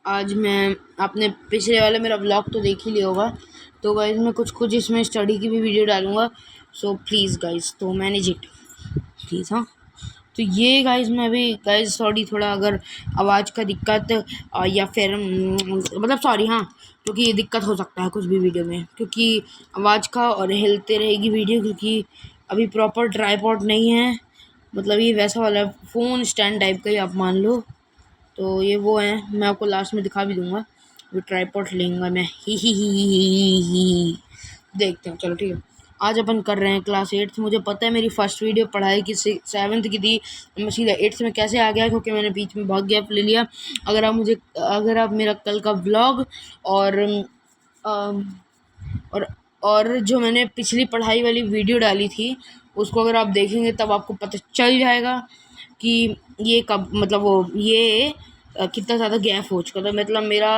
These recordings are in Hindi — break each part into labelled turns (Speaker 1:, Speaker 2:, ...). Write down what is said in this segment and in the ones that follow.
Speaker 1: आज मैं आपने पिछले वाला मेरा व्लॉग तो देख ही लिया होगा। तो गाइज़ मैं कुछ इसमें स्टडी की भी वीडियो डालूँगा, सो प्लीज़ गाइज़ तो मैनेज इट प्लीज़। हाँ, तो ये गाइज़ मैं अभी गाइज़ सॉरी थोड़ा अगर आवाज़ का दिक्कत या फिर मतलब सॉरी हाँ, क्योंकि ये दिक्कत हो सकता है कुछ भी वीडियो में, क्योंकि आवाज़ का और हिलते रहेगी वीडियो, क्योंकि अभी प्रॉपर ट्राईपॉड नहीं है। मतलब ये वैसा वाला फ़ोन स्टैंड टाइप का ही आप मान लो। तो ये वो है, मैं आपको लास्ट में दिखा भी दूंगा। वो ट्राईपॉड लेंगा मैं ही। देखते हैं, चलो ठीक है। आज अपन कर रहे हैं क्लास 8। मुझे पता है मेरी फर्स्ट वीडियो पढ़ाई की 7th की थी, मैं सीधा 8th में कैसे आ गया, क्योंकि मैंने बीच में बहुत गैप ले लिया। अगर आप मेरा कल का व्लॉग और अम, और और जो मैंने पिछली पढ़ाई वाली वीडियो डाली थी उसको अगर आप देखेंगे तब आपको पता चल जाएगा कि ये कब मतलब वो ये कितना ज़्यादा गैप हो चुका था। मतलब मेरा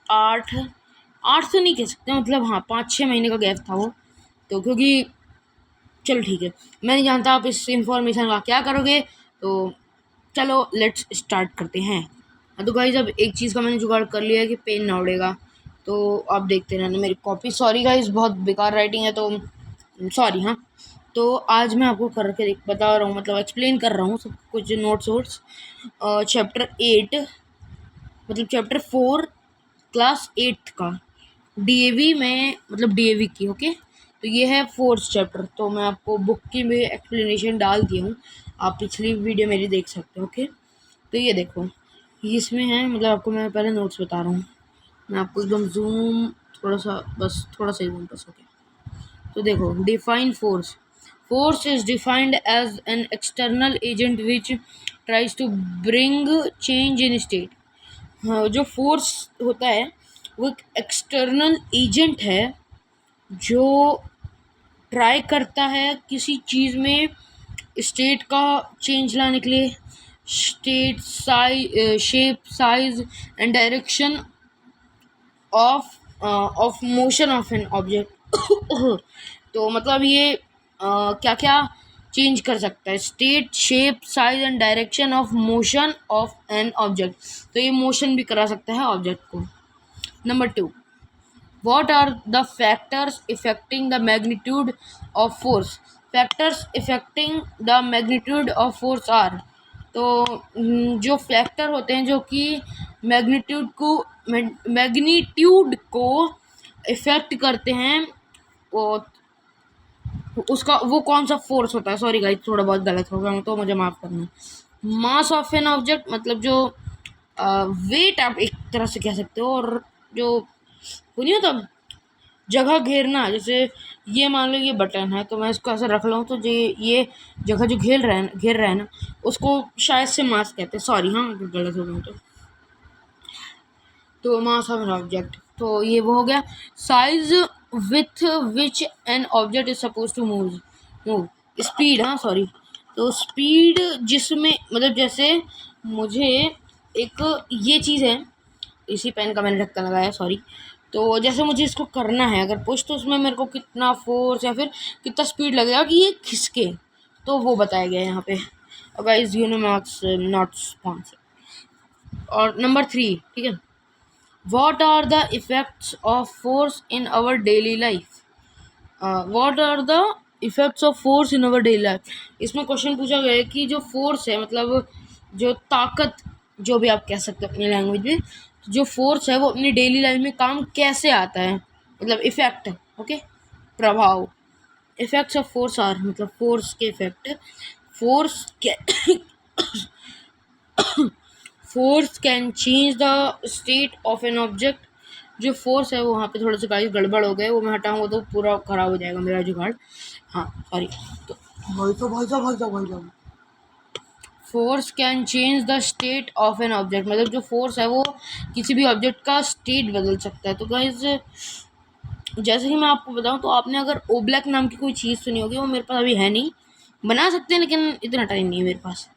Speaker 1: 8 तो नहीं कह सकते, मतलब हाँ 5-6 महीने का गैप था वो। तो क्योंकि चलो ठीक है, मैं नहीं जानता आप इस इंफॉर्मेशन का क्या करोगे, तो चलो लेट्स स्टार्ट करते हैं। हाँ तो गाइज अब एक चीज़ का मैंने जुगाड़ कर लिया है कि पेन ना उड़ेगा, तो आप देखते रहना मेरी कॉपी। सॉरी गाइज बहुत बेकार राइटिंग है, तो सॉरी। हाँ, तो आज मैं आपको करके बता रहा हूँ, मतलब एक्सप्लेन कर रहा हूँ सब कुछ नोट्स वोट्स। चैप्टर 8 मतलब चैप्टर 4 क्लास 8 का डीएवी में, मतलब डीएवी की। ओके, तो ये है 4th चैप्टर। तो मैं आपको बुक की भी एक्सप्लेनेशन डाल दी हूँ, आप पिछली वीडियो मेरी देख सकते हो। ओके, तो ये देखो इसमें है, मतलब आपको मैं पहले नोट्स बता रहा हूँ। मैं आपको एकदम जूम थोड़ा सा ही जूम बस। ओके, तो देखो define force. Force is defined as an external agent which tries to bring change in state। हाँ, जो फोर्स होता है वो एक एक्सटर्नल एजेंट है जो ट्राई करता है किसी चीज़ में स्टेट का चेंज लाने के लिए। State size, shape, size and direction of motion of an object. तो मतलब ये क्या क्या चेंज कर सकता है? State, shape, size and direction of motion of an object. तो ये मोशन भी करा सकता है ऑब्जेक्ट को। Number 2, what are the factors affecting the magnitude of force? Factors affecting the magnitude of force are, तो जो फैक्टर होते हैं जो कि मैग्नीट्यूड को इफेक्ट करते हैं, वो उसका वो कौन सा फोर्स होता है? सॉरी गाइस थोड़ा बहुत गलत हो गया तो मुझे माफ़ करना। मास ऑफ एन ऑब्जेक्ट मतलब जो वेट आप एक तरह से कह सकते हो, और जो वो नहीं होता जगह घेरना, जैसे ये मान लो ये बटन है तो मैं इसको ऐसे रख लूँ तो ये जगह जो घेर रहा है ना, उसको शायद से मास कहते हैं। सॉरी हाँ अगर गलत हो गया तो मास ऑफ एन ऑब्जेक्ट, तो ये वो हो गया। Size with which an object is suppose to move. Speed, हाँ सॉरी, तो स्पीड जिसमें मतलब जैसे मुझे एक ये चीज़ है, इसी पेन का मैंने ढक्कन लगाया सॉरी। तो जैसे मुझे इसको करना है अगर पुश, तो उसमें मेरे को कितना फोर्स या फिर कितना स्पीड लगेगा कि ये खिसके, तो वो बताया गया है यहाँ पे। और guys you know marks not sponsor. और नंबर 3, ठीक है, what are the effects of force in our daily life? What are the effects of force in our daily life? इसमें क्वेश्चन पूछा गया है कि जो फोर्स है, मतलब जो ताकत, जो भी आप कह सकते हो अपनी लैंग्वेज में, जो फोर्स है वो अपनी डेली लाइफ में काम कैसे आता है, मतलब इफेक्ट। ओके, प्रभाव। इफेक्ट्स ऑफ फोर्स आर, मतलब फोर्स के effect. Force force can change the state of an object. जो फोर्स है वो वहाँ पे थोड़े से गाइस गड़बड़ हो गए, वो मैं हटाऊंगा तो पूरा खराब हो जाएगा मेरा जुगाड़। हाँ सॉरी, तो भाई force can change the state of an object, मतलब जो फोर्स है वो किसी भी ऑब्जेक्ट का स्टेट बदल सकता है। तो गाइस जैसे कि मैं आपको बताऊं, तो आपने अगर ओब्लैक नाम की कोई चीज़ सुनी होगी, वो मेरे पास अभी है नहीं, बना सकते हैं लेकिन इतना टाइम नहीं है मेरे पास,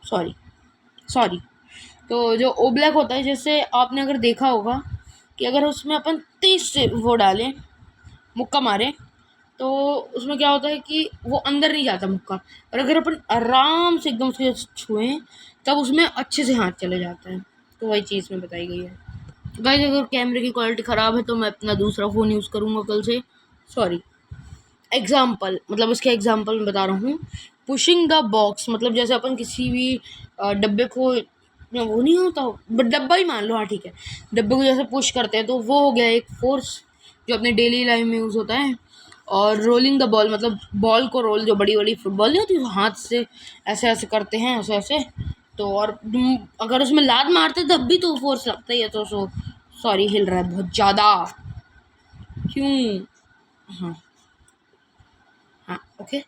Speaker 1: सॉरी। तो जो ओब्लैक होता है, जैसे आपने अगर देखा होगा कि अगर उसमें अपन तेज से वो डालें, मुक्का मारें, तो उसमें क्या होता है कि वो अंदर नहीं जाता मुक्का, और अगर अपन आराम से एकदम से छुएं तब उसमें अच्छे से हाथ चले जाता है। तो वही चीज़ में बताई गई है। गाइस अगर कैमरे की क्वालिटी ख़राब है तो मैं अपना दूसरा फ़ोन यूज़ करूँगा कल से, सॉरी। एग्जाम्पल मतलब इसके एग्जाम्पल मैं बता रहा हूँ। पुशिंग द बॉक्स मतलब जैसे अपन किसी भी डब्बे को, वो नहीं होता बट डब्बा ही मान लो, हाँ ठीक है, डब्बे को जैसे पुश करते हैं तो वो हो गया एक फोर्स जो अपने डेली लाइफ में यूज़ होता है। और रोलिंग द बॉल मतलब बॉल को रोल, जो बड़ी बड़ी फुटबॉल नहीं होती हाथ से ऐसे ऐसे करते हैं, ऐसे ऐसे, तो और अगर उसमें लात मारते तब भी तो फोर्स लगता ही है, तो सॉरी हिल रहा है बहुत ज़्यादा, क्यों, हाँ हाँ ओके।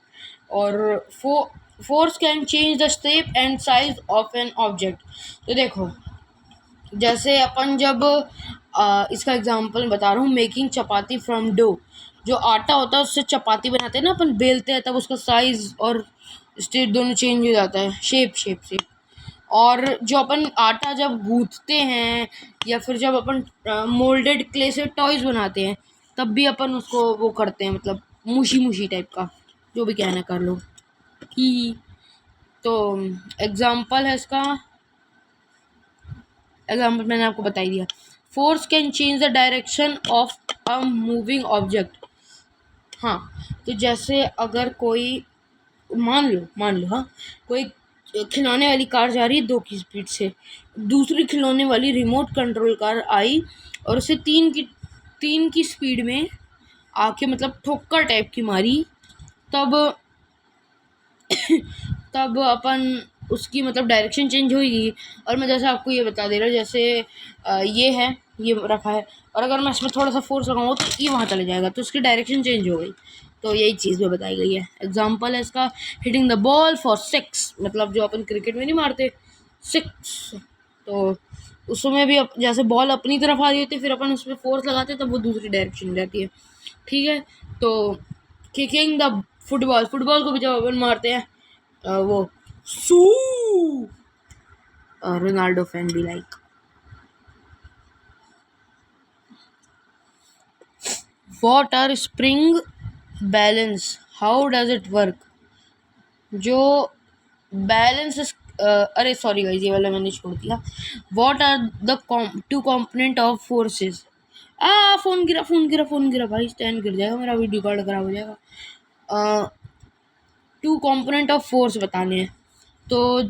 Speaker 1: और force can change the shape and size of an object. तो देखो जैसे अपन जब इसका एग्जांपल बता रहा हूँ, मेकिंग चपाती फ्रॉम डो, जो आटा होता है उससे चपाती बनाते हैं ना अपन, बेलते हैं तब उसका साइज और स्टेट दोनों चेंज हो जाता है, शेप शेप से। और जो अपन आटा जब गूंथते हैं या फिर जब अपन मोल्डेड क्ले से टॉयज बनाते हैं तब भी अपन उसको वो करते हैं, मतलब मुशी मुशी टाइप का, जो भी कहना कर लो ही। तो एग्जाम्पल है इसका, एग्जाम्पल मैंने आपको बता ही दिया। Force can change the direction of a moving object. हाँ, तो जैसे अगर कोई मान लो हाँ, कोई खिलौने वाली कार जा रही है 2 की स्पीड से, दूसरी खिलौने वाली रिमोट कंट्रोल कार आई और उसे 3 की स्पीड में आके मतलब ठोकर टाइप की मारी, तब तब अपन उसकी मतलब डायरेक्शन चेंज होगी। और मैं जैसे आपको ये बता दे रहा हूँ, जैसे ये है, ये रखा है, और अगर मैं इसमें थोड़ा सा फोर्स लगाऊंगा तो ये वहाँ चला जाएगा, तो उसकी डायरेक्शन चेंज हो गई। तो यही चीज़ में बताई गई है। एग्जाम्पल है इसका, हिटिंग द बॉल फॉर 6, मतलब जो अपन क्रिकेट में नहीं मारते 6, तो उसमें भी जैसे बॉल अपनी तरफ आ रही होती है, फिर अपन उसमें फोर्स लगाते हैं तब वो दूसरी डायरेक्शन में जाती है, ठीक है। तो किकिंग द फुटबॉल को भी जब अपन मारते हैं वो सू, रोनाल्डो फैन भी like. What are spring balance, how does it work. जो बैलेंस अरे सॉरी गाइस, ये वाला मैंने छोड़ दिया। What are the two component of forces. Phone गिरा भाई, स्टैंड गिर जाएगा मेरा, वीडियो कार्ड खराब हो जाएगा। टू कंपोनेंट ऑफ फोर्स बताने हैं, तो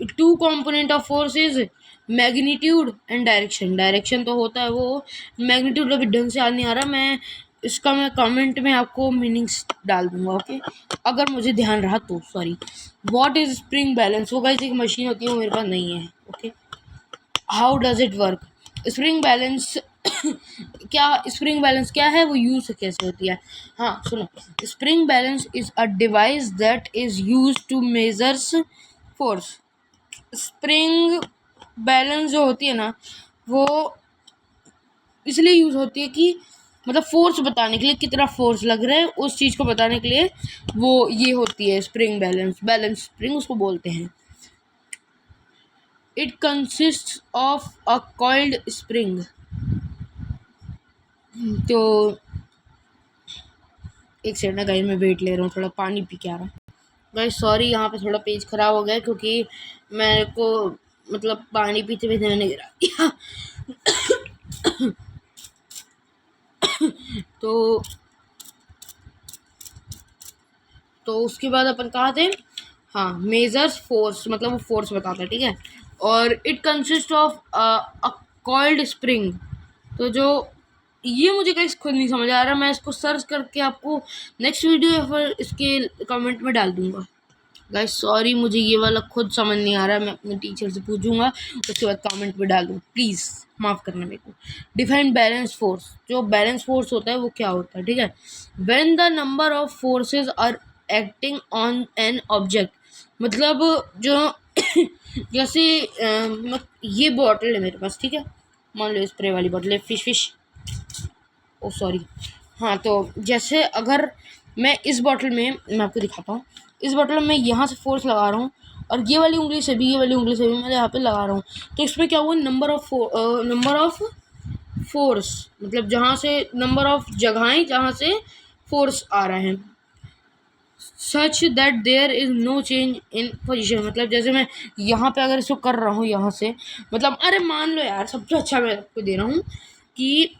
Speaker 1: two component of force is magnitude and direction तो होता है वो, मैग्नीट्यूड अभी ढंग से याद नहीं आ रहा, मैं कमेंट में आपको मीनिंग्स डाल दूंगा, ओके, अगर मुझे ध्यान रहा तो, sorry. What is spring balance, वो गाइस एक मशीन होती है, वो मेरे पास नहीं है, okay. How does it work, spring balance क्या, स्प्रिंग बैलेंस क्या है, वो यूज कैसे होती है। हाँ सुनो, spring balance is a device that is use to measures force. Spring balance जो होती है ना, वो इसलिए यूज होती है कि मतलब फोर्स बताने के लिए, कितना फोर्स लग रहा है उस चीज को बताने के लिए वो ये होती है स्प्रिंग बैलेंस स्प्रिंग उसको बोलते हैं। It consist of a coiled spring. तो एक सेकंड ना गाइस, मैं वेट ले रहा हूँ, थोड़ा पानी पी के आ रहा हूँ गाइस, सॉरी यहाँ पे थोड़ा पेज खराब हो गया क्योंकि मेरे को मतलब पानी पीते हुए ध्यान नहीं गिरा तो उसके बाद अपन कहाँ थे, हाँ, मेजर्स फोर्स मतलब वो फोर्स बताता है, ठीक है। और it consist of a coiled spring. तो जो ये मुझे कहीं खुद नहीं समझ आ रहा, मैं इसको सर्च करके आपको नेक्स्ट वीडियो या फिर इसके कमेंट में डाल दूंगा गाइस, सॉरी मुझे ये वाला खुद समझ नहीं आ रहा, मैं अपने टीचर से पूछूंगा उसके बाद कमेंट में डाल दूँ, प्लीज़ माफ़ करना मेरे को। डिफाइन बैलेंस फोर्स, जो बैलेंस फोर्स होता है वो क्या होता है, ठीक है। When the number of forces are acting on an object, मतलब जो जैसे ये बॉटल है मेरे पास, ठीक है, मान लो स्प्रे वाली बॉटल है, फिश ओ सॉरी, हाँ, तो जैसे अगर मैं इस बॉटल में, मैं आपको दिखाता हूँ, इस बॉटल में यहाँ से फोर्स लगा रहा हूँ और ये वाली उंगली से भी मैं यहाँ पे लगा रहा हूँ, तो इसमें क्या हुआ, नंबर ऑफ फोर्स, मतलब जहाँ से नंबर ऑफ जगहें जहाँ से फोर्स आ रहे हैं, such that there is no change in position. मतलब जैसे मैं यहाँ पे अगर इसको कर रहा हूँ यहाँ से, मतलब अरे मान लो यार, सबसे अच्छा मैं आपको दे रहा हूँ कि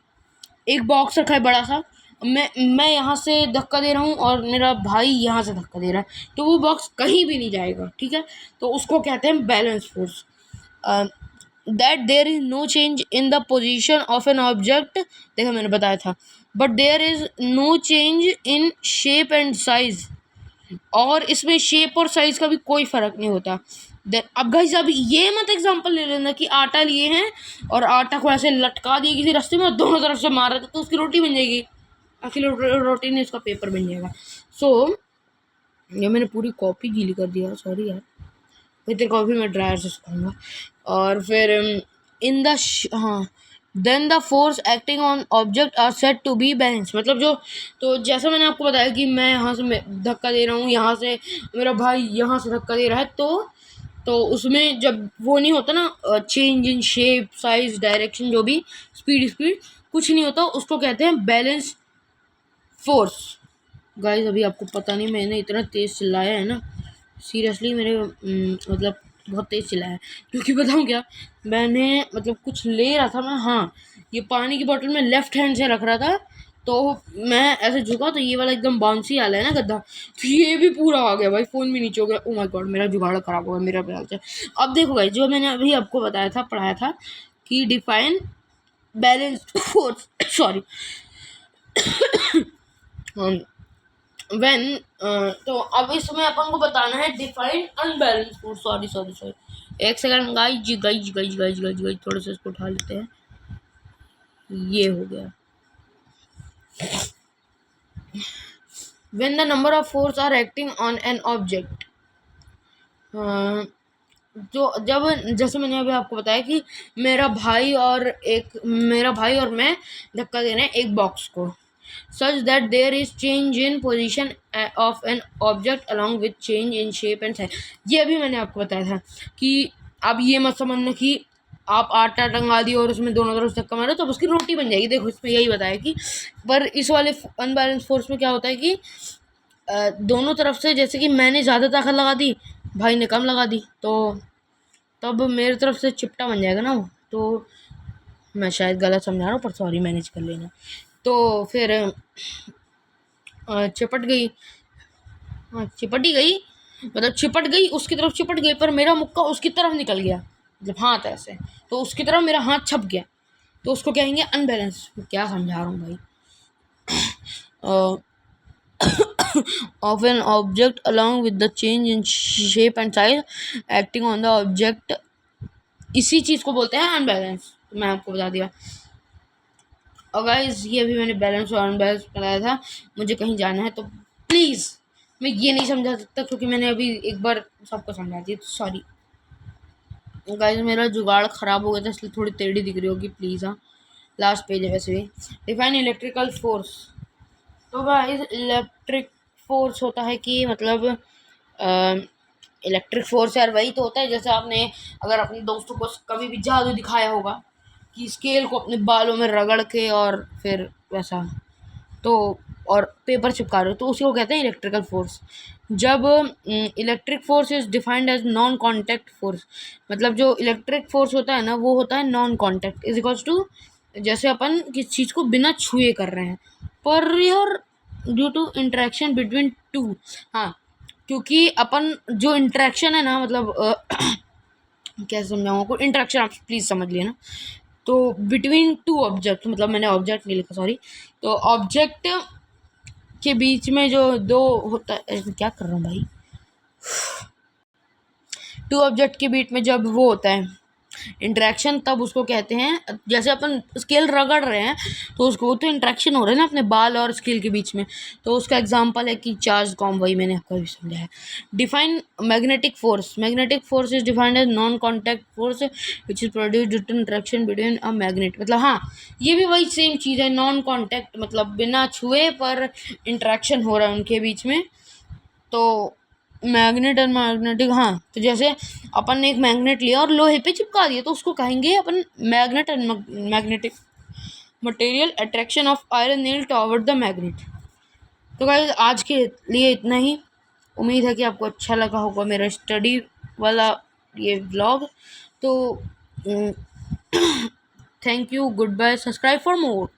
Speaker 1: एक बॉक्स रखा है बड़ा सा, मैं यहाँ से धक्का दे रहा हूँ और मेरा भाई यहाँ से धक्का दे रहा है, तो वो बॉक्स कहीं भी नहीं जाएगा, ठीक है। तो उसको कहते हैं balance force. That there is no change in the position of an object, देखा मैंने बताया था, but there is no change in shape and size, और इसमें शेप और साइज का भी कोई फर्क नहीं होता। अब गाइस अब ये मत एग्जांपल ले लेना कि आटा लिए हैं और आटा को ऐसे लटका दिए किसी रास्ते में और दोनों तरफ से मार रहे तो उसकी रोटी बन जाएगी, आखिर रोटी नहीं, उसका पेपर बन जाएगा। सो ये मैंने पूरी कॉपी गीली कर दिया, सॉरी यार, फिर तेरी कॉपी मैं ड्रायर से सुखाऊंगा। और फिर इन द हाँ, then the force acting on object are set to be balance. मतलब जो, तो जैसा मैंने आपको बताया कि मैं यहाँ से धक्का दे रहा हूँ, यहाँ से मेरा भाई यहाँ से धक्का दे रहा है, तो उसमें जब वो नहीं होता ना change in shape size direction, जो भी स्पीड कुछ नहीं होता, उसको कहते हैं बैलेंस फोर्स। गाइस अभी आपको पता नहीं मैंने इतना तेज़ चिल्लाया है ना, सीरियसली मेरे मतलब बहुत तेज़ चिल्लाया, क्योंकि बताऊँ क्या, मैंने मतलब कुछ ले रहा था मैं, हाँ ये पानी की बोतल में लेफ्ट हैंड से रख रहा था, तो मैं ऐसे झुका तो ये वाला एकदम बाउंसी वाला है ना गद्दा, तो ये भी पूरा आ गया भाई, फ़ोन भी नीचे हो गया। ओ माय गॉड, मेरा जुगाड़ ख़राब हो गया मेरा ख्याल से। अब देखो भाई, जो मैंने अभी आपको बताया था, पढ़ाया था कि define balance force sorry when, तो अब इसमें अपन को बताना है डिफाइन अनबैलेंस फोर्स। सॉरी एक सेकंड गाइज, थोड़ा सा इसको उठा लेते हैं, ये हो गया। When the number of force are acting on an object, जो जब जैसे मैंने अभी आपको बताया कि मेरा भाई और मैं धक्का दे रहे हैं एक बॉक्स को, such that there is change in position of an object along with change in shape and size। ये अभी मैंने आपको बताया था कि अब ये मत समझना कि आप आटा टंगा दिए और उसमें दोनों तरफ धक्का मारो तो उसकी रोटी बन जाएगी। देखो इसमें यही बताया कि, पर इस वाले अनबैलेंस फोर्स में क्या होता है कि दोनों तरफ से, जैसे कि मैंने ज़्यादा ताकत लगा दी, भाई ने कम लगा दी, तो तब मेरी तरफ से चिपटा बन जाएगा ना वो। तो मैं शायद गलत समझा रहा हूँ, पर सॉरी, मैनेज कर लेना। तो फिर चिपट गई, हाँ चिपट ही गई, मतलब चिपट गई, उसकी तरफ चिपट गई, पर मेरा मुक्का उसकी तरफ निकल गया, मतलब हाथ ऐसे, तो उसकी तरफ मेरा हाथ छप गया, तो उसको कहेंगे अनबैलेंस। क्या समझा रहा हूँ भाई। of an object along with the change in shape and size acting on the object, इसी चीज़ को बोलते हैं अनबैलेंस। तो मैं आपको बता दिया। और गाइस ये अभी मैंने बैलेंस और अनबैलेंस बताया था, मुझे कहीं जाना है तो प्लीज़, मैं ये नहीं समझा सकता क्योंकि मैंने अभी एक बार सबको समझा दिया, तो सॉरी गाइस, मेरा जुगाड़ ख़राब हो गया था इसलिए थोड़ी टेढ़ी दिख रही होगी, प्लीज़। हाँ लास्ट पेज है वैसे भी। Define electrical force. तो गाइस इलेक्ट्रिक फोर्स होता है कि मतलब इलेक्ट्रिक फोर्स यार वही तो होता है, जैसे आपने अगर अपने दोस्तों को कभी भी जादू दिखाया होगा कि स्केल को अपने बालों में रगड़ के और फिर वैसा, तो और पेपर चिपका रहे हो, तो उसी को कहते हैं इलेक्ट्रिकल फोर्स। जब electric force is defined as non contact force, मतलब जो इलेक्ट्रिक फोर्स होता है ना वो होता है non contact, is equals to, जैसे अपन किसी चीज़ को बिना छुए कर रहे हैं, पर यार due to interaction between two, हाँ क्योंकि अपन जो इंटरेक्शन है ना, मतलब कैसे समझाऊँ आपको, इंटरेक्शन आप प्लीज़ समझ लिए ना, तो बिटवीन टू ऑब्जेक्ट, मतलब मैंने ऑब्जेक्ट नहीं लिखा सॉरी, तो ऑब्जेक्ट के बीच में जो दो होता है, क्या कर रहा हूँ भाई, टू ऑब्जेक्ट के बीच में जब वो होता है इंटरेक्शन, तब उसको कहते हैं, जैसे अपन स्केल रगड़ रहे हैं तो उसको तो इंटरेक्शन हो रहा है ना अपने बाल और स्केल के बीच में, तो उसका एग्जांपल है कि चार्ज कॉम, वही मैंने आपको भी समझाया। Define magnetic force. Magnetic force is defined as non contact force which is produce due to interaction between a magnet. मतलब हाँ ये भी वही सेम चीज़ है, नॉन कॉन्टैक्ट मतलब बिना छुए पर इंटरेक्शन हो रहा है उनके बीच में, तो मैग्नेट और मैग्नेटिक। हाँ तो जैसे अपन ने एक मैग्नेट लिया और लोहे पे चिपका दिया, तो उसको कहेंगे अपन magnet and magnetic material attraction of iron nail toward the magnet. तो गाइस आज के लिए इतना ही। उम्मीद है कि आपको अच्छा लगा होगा मेरा स्टडी वाला ये व्लॉग। तो thank you, goodbye, subscribe for more.